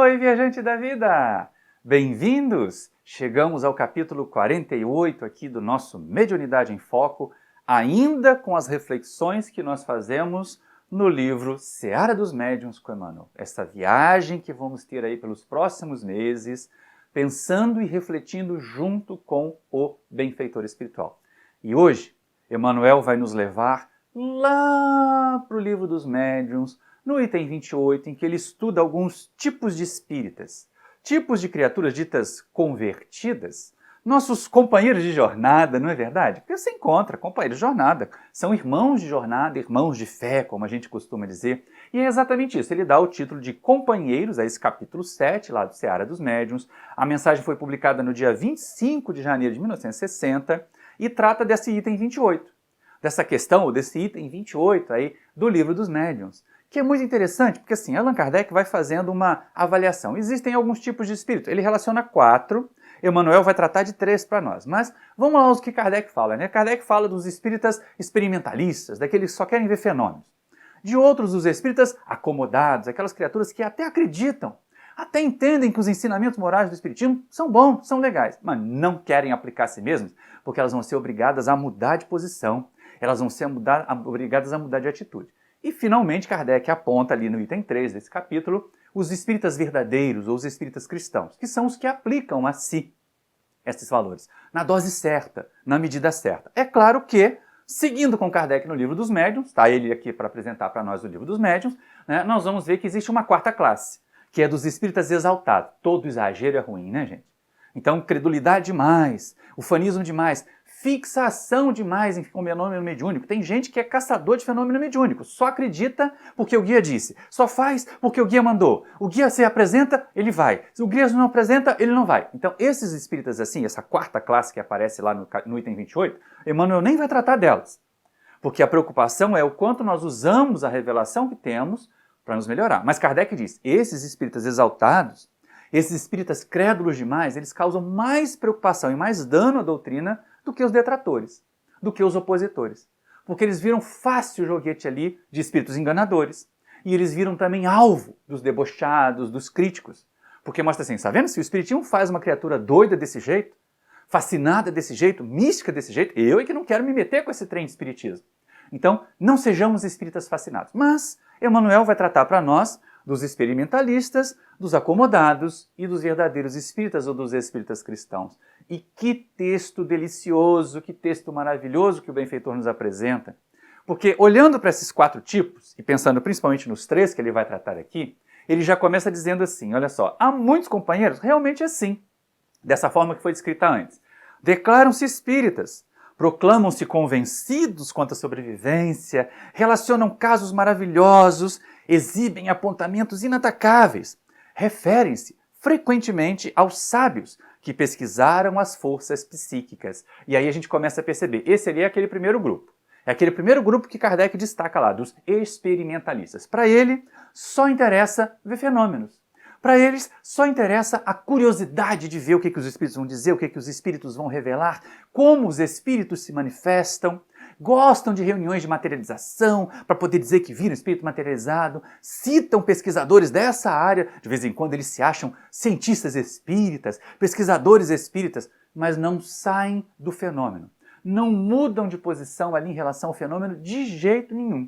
Oi, viajante da vida! Bem-vindos! Chegamos ao capítulo 48 aqui do nosso Mediunidade em Foco, ainda com as reflexões que nós fazemos no livro Seara dos Médiuns com Emmanuel. Essa viagem que vamos ter aí pelos próximos meses, pensando e refletindo junto com o benfeitor espiritual. E hoje, Emmanuel vai nos levar lá para o livro dos Médiuns, no item 28, em que ele estuda alguns tipos de espíritas, tipos de criaturas ditas convertidas, nossos companheiros de jornada, não é verdade? Porque você encontra companheiros de jornada, são irmãos de jornada, irmãos de fé, como a gente costuma dizer, e é exatamente isso, ele dá o título de companheiros a esse capítulo 7, lá do Seara dos Médiuns. A mensagem foi publicada no dia 25 de janeiro de 1960 e trata desse item 28, dessa questão, ou desse item 28 aí do livro dos Médiuns, que é muito interessante, porque assim, Allan Kardec vai fazendo uma avaliação. Existem alguns tipos de espírito, ele relaciona 4, Emmanuel vai tratar de 3 para nós, mas vamos lá aos que Kardec fala, né? Kardec fala dos espíritas experimentalistas, daqueles que só querem ver fenômenos. De outros, os espíritas acomodados, aquelas criaturas que até acreditam, até entendem que os ensinamentos morais do espiritismo são bons, são legais, mas não querem aplicar a si mesmos, porque elas vão ser obrigadas a mudar de posição, elas vão ser obrigadas a mudar de atitude. E, finalmente, Kardec aponta ali no item 3 desse capítulo os espíritas verdadeiros, ou os espíritas cristãos, que são os que aplicam a si esses valores, na dose certa, na medida certa. É claro que, seguindo com Kardec no livro dos Médiuns, está ele aqui para apresentar para nós o livro dos Médiuns, né, nós vamos ver que existe uma quarta classe, que é dos espíritas exaltados. Todo exagero é ruim, né, gente? Então, credulidade demais, ufanismo demais, fixação demais em fenômeno mediúnico. Tem gente que é caçador de fenômeno mediúnico, só acredita porque o guia disse, só faz porque o guia mandou. O guia se apresenta, ele vai. Se o guia não apresenta, ele não vai. Então, esses espíritas assim, essa quarta classe que aparece lá no item 28, Emmanuel nem vai tratar delas, porque a preocupação é o quanto nós usamos a revelação que temos para nos melhorar. Mas Kardec diz, esses espíritas exaltados, esses espíritas crédulos demais, eles causam mais preocupação e mais dano à doutrina do que os detratores, do que os opositores. Porque eles viram fácil o joguete ali de espíritos enganadores. E eles viram também alvo dos debochados, dos críticos. Porque mostra assim, está vendo? Se o espiritismo faz uma criatura doida desse jeito, fascinada desse jeito, mística desse jeito, eu é que não quero me meter com esse trem de espiritismo. Então, não sejamos espíritas fascinados. Mas Emmanuel vai tratar para nós dos experimentalistas, dos acomodados e dos verdadeiros espíritas ou dos espíritas cristãos. E que texto delicioso, que texto maravilhoso que o benfeitor nos apresenta. Porque olhando para esses 4 tipos, e pensando principalmente nos 3 que ele vai tratar aqui, ele já começa dizendo assim, olha só, há muitos companheiros realmente assim, dessa forma que foi descrita antes. Declaram-se espíritas, proclamam-se convencidos quanto à sobrevivência, relacionam casos maravilhosos, exibem apontamentos inatacáveis, referem-se frequentemente aos sábios que pesquisaram as forças psíquicas. E aí a gente começa a perceber, esse ali é aquele primeiro grupo. É aquele primeiro grupo que Kardec destaca lá, dos experimentalistas. Para ele, só interessa ver fenômenos. Para eles, só interessa a curiosidade de ver o que os espíritos vão dizer, o que os espíritos vão revelar, como os espíritos se manifestam, gostam de reuniões de materialização para poder dizer que viram espírito materializado, citam pesquisadores dessa área, de vez em quando eles se acham cientistas espíritas, pesquisadores espíritas, mas não saem do fenômeno, não mudam de posição ali em relação ao fenômeno de jeito nenhum.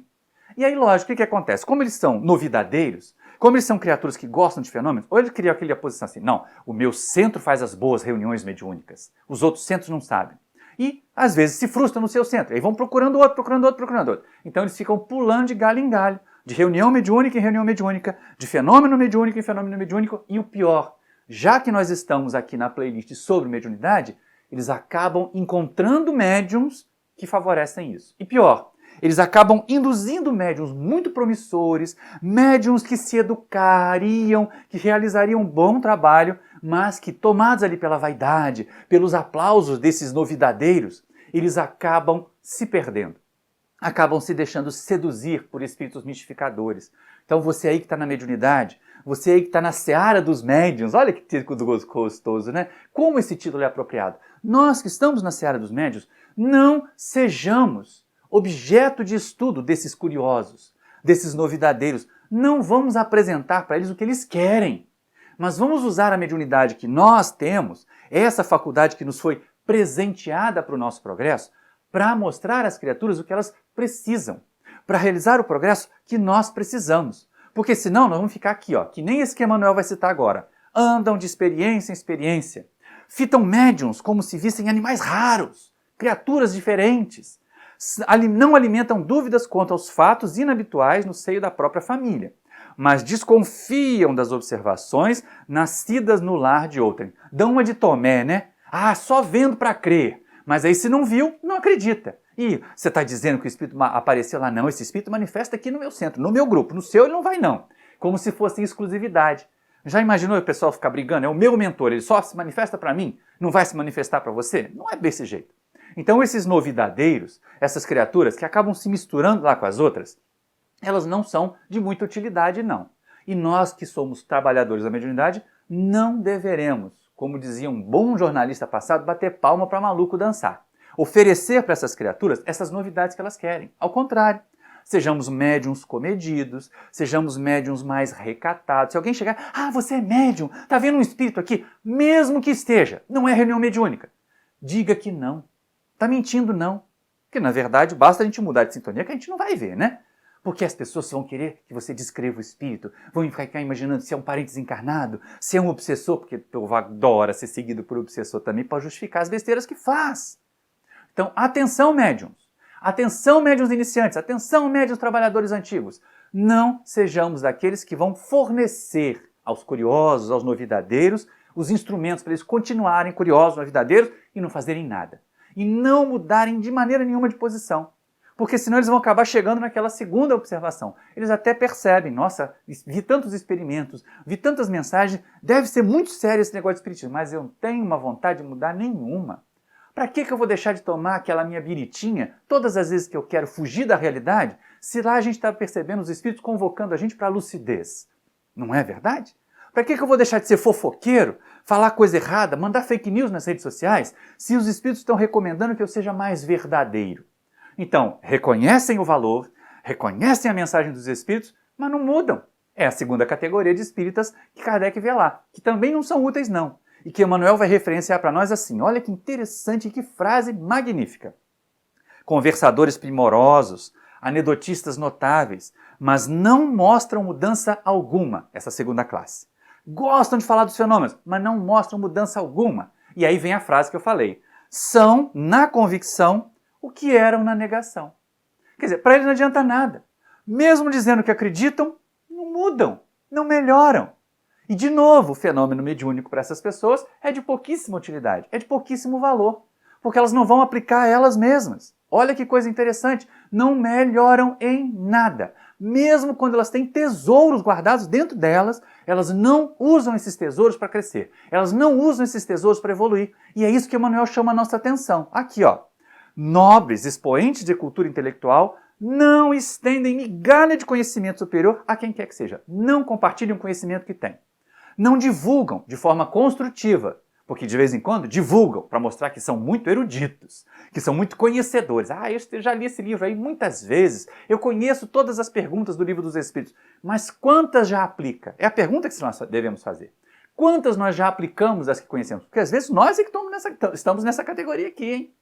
E aí, lógico, o que acontece? Como eles são novidadeiros, como eles são criaturas que gostam de fenômenos, ou ele cria aquela posição assim, não, o meu centro faz as boas reuniões mediúnicas, os outros centros não sabem. E, às vezes, se frustram no seu centro, aí vão procurando outro, procurando outro, procurando outro. Então eles ficam pulando de galho em galho, de reunião mediúnica em reunião mediúnica, de fenômeno mediúnico em fenômeno mediúnico, e o pior, já que nós estamos aqui na playlist sobre mediunidade, eles acabam encontrando médiums que favorecem isso. E pior, eles acabam induzindo médiuns muito promissores, médiuns que se educariam, que realizariam um bom trabalho, mas que, tomados ali pela vaidade, pelos aplausos desses novidadeiros, eles acabam se perdendo. Acabam se deixando seduzir por espíritos mistificadores. Então você aí que está na mediunidade, você aí que está na seara dos médiuns, olha que título gostoso, né? Como esse título é apropriado. Nós que estamos na seara dos médiuns, não sejamos objeto de estudo desses curiosos, desses novidadeiros. Não vamos apresentar para eles o que eles querem. Mas vamos usar a mediunidade que nós temos, essa faculdade que nos foi presenteada para o nosso progresso, para mostrar às criaturas o que elas precisam, para realizar o progresso que nós precisamos. Porque senão nós vamos ficar aqui, ó, que nem esse que Emmanuel vai citar agora. Andam de experiência em experiência. Fitam médiuns como se vissem animais raros, criaturas diferentes. Não alimentam dúvidas quanto aos fatos inabituais no seio da própria família, mas desconfiam das observações nascidas no lar de outrem. Dão uma de Tomé, né? Ah, só vendo para crer. Mas aí se não viu, não acredita. E você está dizendo que o espírito apareceu lá? Não, esse espírito manifesta aqui no meu centro, no meu grupo. No seu ele não vai não. Como se fosse em exclusividade. Já imaginou o pessoal ficar brigando? É o meu mentor, ele só se manifesta para mim? Não vai se manifestar para você? Não é desse jeito. Então esses novidadeiros, essas criaturas que acabam se misturando lá com as outras, elas não são de muita utilidade não. E nós que somos trabalhadores da mediunidade, não deveremos, como dizia um bom jornalista passado, bater palma para maluco dançar. Oferecer para essas criaturas essas novidades que elas querem. Ao contrário, sejamos médiuns comedidos, sejamos médiuns mais recatados. Se alguém chegar, ah, você é médium, tá vendo um espírito aqui? Mesmo que esteja, não é reunião mediúnica. Diga que não. Tá mentindo não. Porque na verdade basta a gente mudar de sintonia que a gente não vai ver, né? Porque as pessoas vão querer que você descreva o espírito, vão ficar imaginando se é um parente desencarnado, se é um obsessor, porque o povo adora ser seguido por obsessor também para justificar as besteiras que faz. Então, atenção médiuns. Atenção médiuns iniciantes, atenção médiuns trabalhadores antigos. Não sejamos daqueles que vão fornecer aos curiosos, aos novidadeiros, os instrumentos para eles continuarem curiosos, novidadeiros e não fazerem nada. E não mudarem de maneira nenhuma de posição. Porque senão eles vão acabar chegando naquela segunda observação. Eles até percebem, nossa, vi tantos experimentos, vi tantas mensagens, deve ser muito sério esse negócio de espiritismo, mas eu não tenho uma vontade de mudar nenhuma. Para que eu vou deixar de tomar aquela minha biritinha todas as vezes que eu quero fugir da realidade, se lá a gente está percebendo os espíritos convocando a gente para a lucidez? Não é verdade? Para que eu vou deixar de ser fofoqueiro, falar coisa errada, mandar fake news nas redes sociais, se os espíritos estão recomendando que eu seja mais verdadeiro? Então, reconhecem o valor, reconhecem a mensagem dos espíritos, mas não mudam. É a segunda categoria de espíritas que Kardec vê lá, que também não são úteis não. E que Emmanuel vai referenciar para nós assim, olha que interessante, que frase magnífica. Conversadores primorosos, anedotistas notáveis, mas não mostram mudança alguma, essa segunda classe. Gostam de falar dos fenômenos, mas não mostram mudança alguma. E aí vem a frase que eu falei. São, na convicção, o que eram na negação. Quer dizer, para eles não adianta nada. Mesmo dizendo que acreditam, não mudam, não melhoram. E, de novo, o fenômeno mediúnico para essas pessoas é de pouquíssima utilidade, é de pouquíssimo valor, porque elas não vão aplicar a elas mesmas. Olha que coisa interessante, não melhoram em nada. Mesmo quando elas têm tesouros guardados dentro delas, elas não usam esses tesouros para crescer, elas não usam esses tesouros para evoluir. E é isso que Emmanuel chama a nossa atenção. Aqui, ó. Nobres expoentes de cultura intelectual não estendem migalha de conhecimento superior a quem quer que seja. Não compartilham o conhecimento que têm. Não divulgam de forma construtiva, porque de vez em quando divulgam para mostrar que são muito eruditos, que são muito conhecedores. Ah, eu já li esse livro aí muitas vezes, eu conheço todas as perguntas do Livro dos Espíritos, mas quantas já aplica? É a pergunta que nós devemos fazer. Quantas nós já aplicamos as que conhecemos? Porque às vezes nós é que estamos nessa categoria aqui, hein?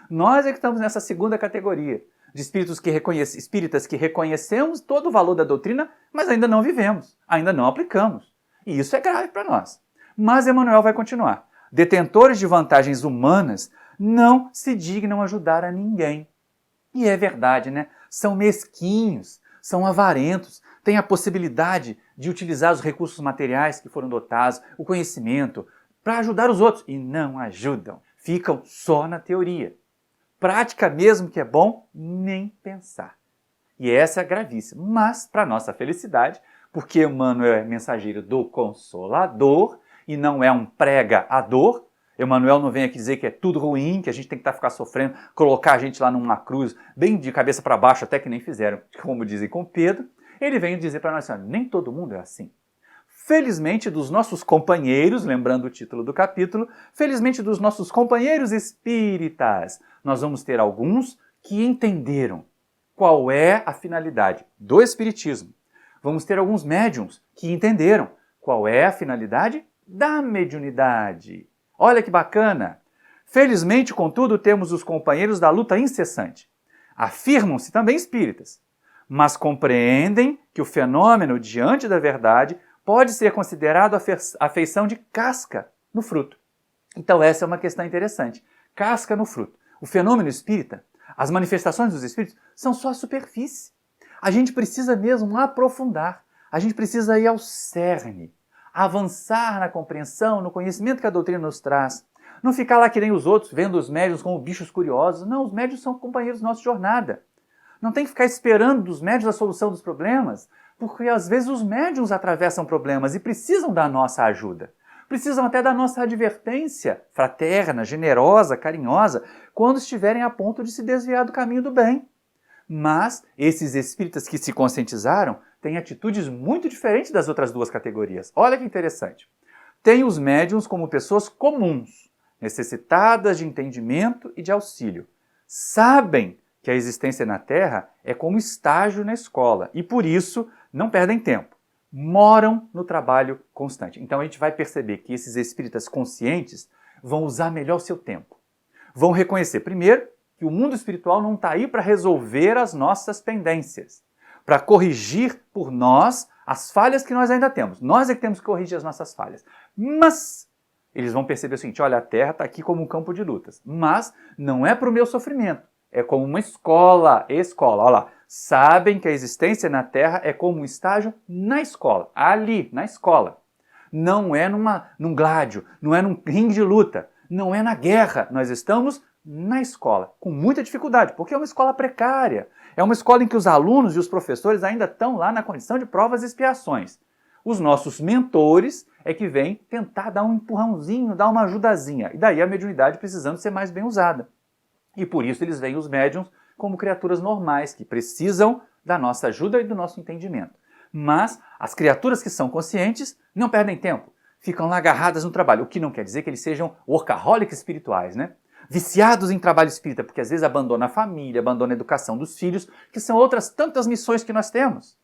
Nós é que estamos nessa segunda categoria de espíritas que reconhecemos todo o valor da doutrina, mas ainda não vivemos, ainda não aplicamos. E isso é grave para nós. Mas Emmanuel vai continuar. Detentores de vantagens humanas não se dignam ajudar a ninguém. E é verdade, né? São mesquinhos, são avarentos, têm a possibilidade de utilizar os recursos materiais que foram dotados, o conhecimento, para ajudar os outros. E não ajudam. Ficam só na teoria. Prática mesmo que é bom, nem pensar. E essa é gravíssima. Mas, para nossa felicidade, porque Emmanuel é mensageiro do Consolador e não é um pregador, Emmanuel não vem aqui dizer que é tudo ruim, que a gente tem que ficar sofrendo, colocar a gente lá numa cruz, bem de cabeça para baixo, até que nem fizeram, como dizem com Pedro. Ele vem dizer para nós assim, nem todo mundo é assim. Felizmente dos nossos companheiros, lembrando o título do capítulo, felizmente dos nossos companheiros espíritas, nós vamos ter alguns que entenderam qual é a finalidade do espiritismo. Vamos ter alguns médiuns que entenderam Qual é a finalidade da mediunidade? Olha que bacana! Felizmente, contudo, temos os companheiros da luta incessante. Afirmam-se também espíritas, mas compreendem que o fenômeno diante da verdade pode ser considerado a feição de casca no fruto. Então essa é uma questão interessante. Casca no fruto. O fenômeno espírita, as manifestações dos espíritos, são só a superfície. A gente precisa mesmo aprofundar. A gente precisa ir ao cerne, avançar na compreensão, no conhecimento que a doutrina nos traz. Não ficar lá que nem os outros, vendo os médiuns como bichos curiosos. Não, os médiuns são companheiros da nossa jornada. Não tem que ficar esperando dos médiuns a solução dos problemas, porque às vezes os médiuns atravessam problemas e precisam da nossa ajuda. Precisam até da nossa advertência fraterna, generosa, carinhosa, quando estiverem a ponto de se desviar do caminho do bem. Mas esses espíritas que se conscientizaram têm atitudes muito diferentes das outras duas categorias. Olha que interessante. Tem os médiuns como pessoas comuns, necessitadas de entendimento e de auxílio. Sabem que a existência na Terra é como estágio na escola e, por isso, não perdem tempo. Moram no trabalho constante. Então a gente vai perceber que esses espíritas conscientes vão usar melhor o seu tempo. Vão reconhecer, primeiro, que o mundo espiritual não está aí para resolver as nossas pendências, para corrigir por nós as falhas que nós ainda temos. Nós é que temos que corrigir as nossas falhas. Mas eles vão perceber o seguinte, olha, a Terra está aqui como um campo de lutas, mas não é para o meu sofrimento, é como uma escola, olha lá. Sabem que a existência na Terra é como um estágio na escola, ali, na escola. Não é num gládio, não é num ringue de luta, não é na guerra. Nós estamos na escola, com muita dificuldade, porque é uma escola precária. É uma escola em que os alunos e os professores ainda estão lá na condição de provas e expiações. Os nossos mentores é que vêm tentar dar um empurrãozinho, dar uma ajudazinha. E daí a mediunidade precisando ser mais bem usada. E por isso eles veem os médiuns como criaturas normais, que precisam da nossa ajuda e do nosso entendimento. Mas as criaturas que são conscientes não perdem tempo, ficam lá agarradas no trabalho, o que não quer dizer que eles sejam workaholics espirituais, né? Viciados em trabalho espírita, porque às vezes abandona a família, abandona a educação dos filhos, que são outras tantas missões que nós temos.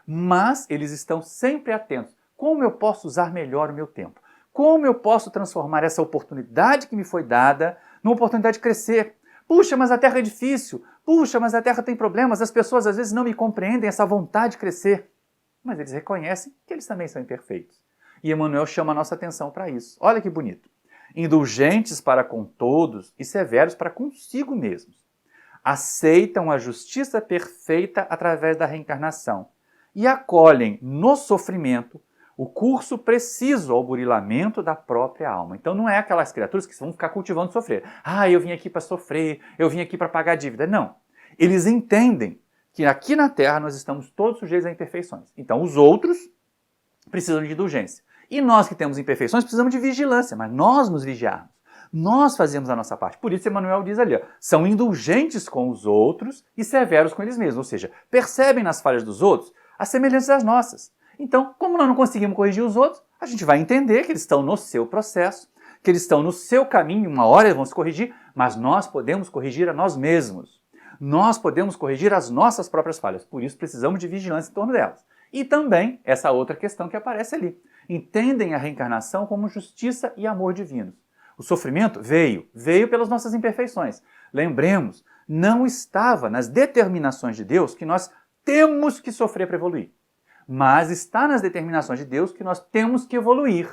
Mas eles estão sempre atentos. Como eu posso usar melhor o meu tempo? Como eu posso transformar essa oportunidade que me foi dada numa oportunidade de crescer? Puxa, mas a Terra é difícil. Puxa, mas a Terra tem problemas. As pessoas às vezes não me compreendem essa vontade de crescer. Mas eles reconhecem que eles também são imperfeitos. E Emmanuel chama a nossa atenção para isso. Olha que bonito. Indulgentes para com todos e severos para consigo mesmos. Aceitam a justiça perfeita através da reencarnação e acolhem no sofrimento o curso preciso ao burilamento da própria alma. Então não é aquelas criaturas que vão ficar cultivando sofrer. Ah, eu vim aqui para sofrer, eu vim aqui para pagar dívida. Não. Eles entendem que aqui na Terra nós estamos todos sujeitos a imperfeições. Então os outros precisam de indulgência. E nós que temos imperfeições precisamos de vigilância, mas nós nos vigiarmos. Nós fazemos a nossa parte. Por isso Emmanuel diz ali, ó, são indulgentes com os outros e severos com eles mesmos. Ou seja, percebem nas falhas dos outros as semelhanças das nossas. Então, como nós não conseguimos corrigir os outros, a gente vai entender que eles estão no seu processo, que eles estão no seu caminho, uma hora eles vão se corrigir, mas nós podemos corrigir a nós mesmos. Nós podemos corrigir as nossas próprias falhas, por isso precisamos de vigilância em torno delas. E também essa outra questão que aparece ali. Entendem a reencarnação como justiça e amor divinos. O sofrimento veio pelas nossas imperfeições. Lembremos, não estava nas determinações de Deus que nós temos que sofrer para evoluir. Mas está nas determinações de Deus que nós temos que evoluir.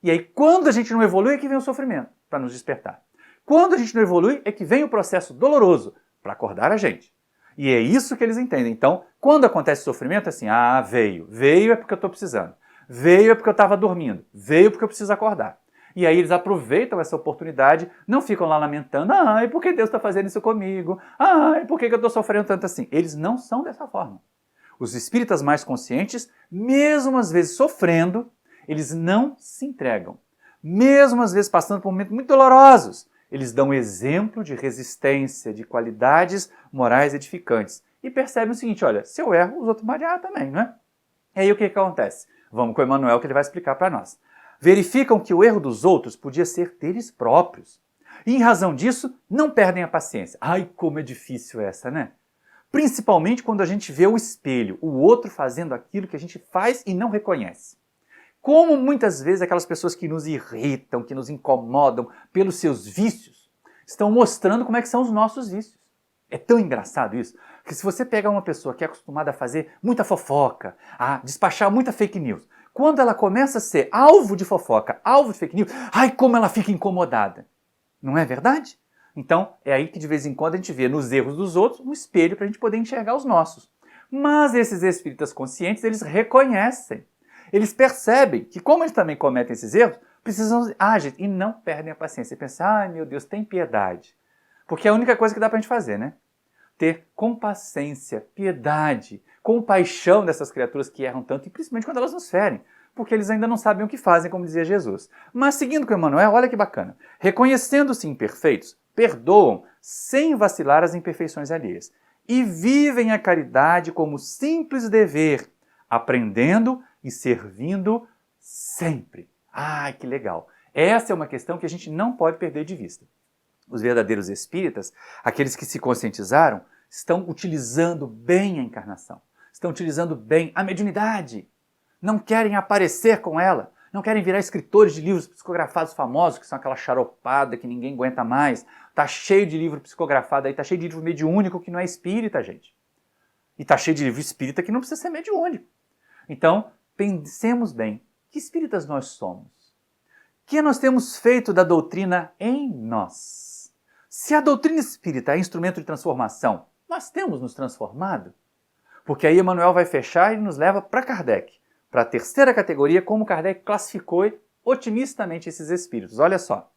E aí, quando a gente não evolui, é que vem o sofrimento, para nos despertar. Quando a gente não evolui, é que vem o processo doloroso, para acordar a gente. E é isso que eles entendem. Então, quando acontece sofrimento, é assim, veio é porque eu estou precisando. Veio é porque eu estava dormindo. Veio porque eu preciso acordar. E aí eles aproveitam essa oportunidade, não ficam lá lamentando, ai, por que Deus está fazendo isso comigo? Ai, por que eu estou sofrendo tanto assim? Eles não são dessa forma. Os espíritas mais conscientes, mesmo às vezes sofrendo, eles não se entregam. Mesmo às vezes passando por momentos muito dolorosos, eles dão exemplo de resistência, de qualidades morais edificantes. E percebem o seguinte, olha, se eu erro, os outros podem errar também, não é? E aí o que acontece? Vamos com o Emmanuel que ele vai explicar para nós. Verificam que o erro dos outros podia ser deles próprios. E em razão disso, não perdem a paciência. Ai, como é difícil essa, né? Principalmente quando a gente vê o espelho, o outro fazendo aquilo que a gente faz e não reconhece. como muitas vezes aquelas pessoas que nos irritam, que nos incomodam pelos seus vícios, estão mostrando como é que são os nossos vícios. É tão engraçado isso, que se você pegar uma pessoa que é acostumada a fazer muita fofoca, a despachar muita fake news, quando ela começa a ser alvo de fofoca, alvo de fake news, ai, como ela fica incomodada. Não é verdade? Então, é aí que de vez em quando a gente vê nos erros dos outros um espelho para a gente poder enxergar os nossos. Mas esses espíritas conscientes, eles reconhecem. Eles percebem que, como eles também cometem esses erros, precisam agir e não perdem a paciência. E pensam, ai meu Deus, tem piedade. Porque é a única coisa que dá para a gente fazer, né? Ter compassência, piedade, compaixão dessas criaturas que erram tanto, e principalmente quando elas nos ferem, porque eles ainda não sabem o que fazem, como dizia Jesus. Mas seguindo com Emmanuel, olha que bacana. Reconhecendo-se imperfeitos, perdoam sem vacilar as imperfeições alheias e vivem a caridade como simples dever, aprendendo e servindo sempre. Ai, que legal! Essa é uma questão que a gente não pode perder de vista. Os verdadeiros espíritas, aqueles que se conscientizaram, estão utilizando bem a encarnação, estão utilizando bem a mediunidade. Não querem aparecer com ela, não querem virar escritores de livros psicografados famosos, que são aquela charopada que ninguém aguenta mais. Tá cheio de livro psicografado aí, tá cheio de livro mediúnico que não é espírita, gente. E tá cheio de livro espírita que não precisa ser mediúnico. Então, pensemos bem, que espíritas nós somos? O que nós temos feito da doutrina em nós? Se a doutrina espírita é instrumento de transformação, nós temos nos transformado? Porque aí Emmanuel vai fechar e nos leva para Kardec, para a terceira categoria, como Kardec classificou otimistamente esses espíritos. Olha só,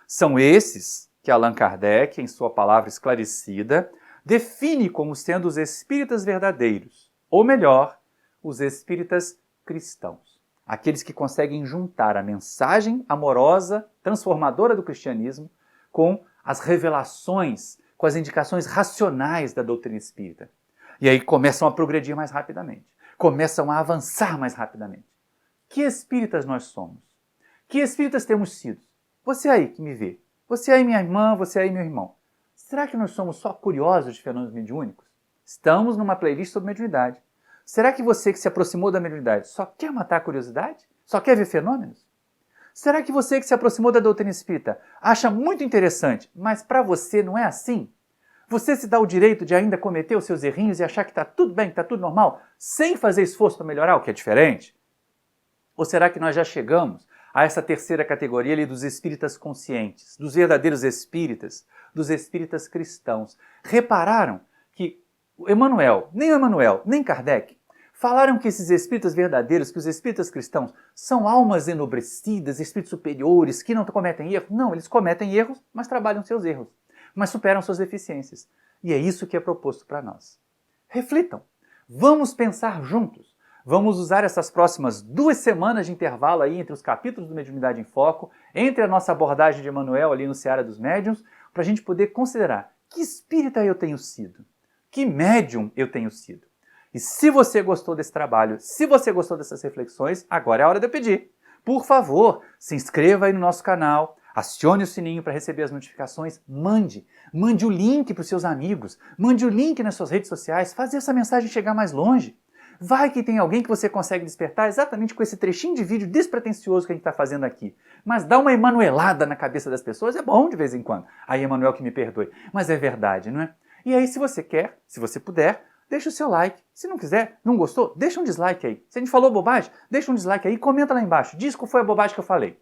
são esses que Allan Kardec, em sua palavra esclarecida, define como sendo os espíritas verdadeiros, ou melhor, os espíritas cristãos. Aqueles que conseguem juntar a mensagem amorosa, transformadora do cristianismo, com as revelações, com as indicações racionais da doutrina espírita. E aí começam a progredir mais rapidamente, começam a avançar mais rapidamente. Que espíritas nós somos? Que espíritas temos sido? Você aí que me vê, você aí minha irmã, você aí meu irmão. Será que nós somos só curiosos de fenômenos mediúnicos? Estamos numa playlist sobre mediunidade. Será que você que se aproximou da mediunidade só quer matar a curiosidade? Só quer ver fenômenos? Será que você que se aproximou da doutrina espírita acha muito interessante, mas para você não é assim? Você se dá o direito de ainda cometer os seus errinhos e achar que está tudo bem, que está tudo normal, sem fazer esforço para melhorar, o que é diferente? Ou será que nós já chegamos a essa terceira categoria ali dos espíritas conscientes, dos verdadeiros espíritas, dos espíritas cristãos? Repararam que Emmanuel, nem Kardec, falaram que esses espíritas verdadeiros, que os espíritas cristãos, são almas enobrecidas, espíritos superiores, que não cometem erros? Não, eles cometem erros, mas trabalham seus erros, mas superam suas deficiências. E é isso que é proposto para nós. Reflitam, vamos pensar juntos, vamos usar essas próximas 2 semanas de intervalo aí entre os capítulos do Mediunidade em Foco, entre a nossa abordagem de Emmanuel ali no Seara dos Médiuns, para a gente poder considerar que espírita eu tenho sido, que médium eu tenho sido. E se você gostou desse trabalho, se você gostou dessas reflexões, agora é a hora de eu pedir. Por favor, se inscreva aí no nosso canal, acione o sininho para receber as notificações, mande o link para os seus amigos, mande o link nas suas redes sociais, fazer essa mensagem chegar mais longe. Vai que tem alguém que você consegue despertar exatamente com esse trechinho de vídeo despretensioso que a gente está fazendo aqui. Mas dá uma emanuelada na cabeça das pessoas é bom de vez em quando. Aí, Emmanuel, que me perdoe, mas é verdade, não é? E aí, se você quer, se você puder, deixa o seu like. Se não quiser, não gostou, deixa um dislike aí. Se a gente falou bobagem, deixa um dislike aí e comenta lá embaixo. Diz qual foi a bobagem que eu falei.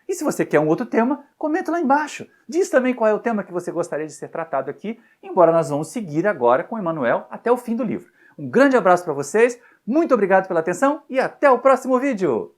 E se você quer um outro tema, comenta lá embaixo. Diz também qual é o tema que você gostaria de ser tratado aqui, embora nós vamos seguir agora com Emmanuel até o fim do livro. Um grande abraço para vocês, muito obrigado pela atenção e até o próximo vídeo!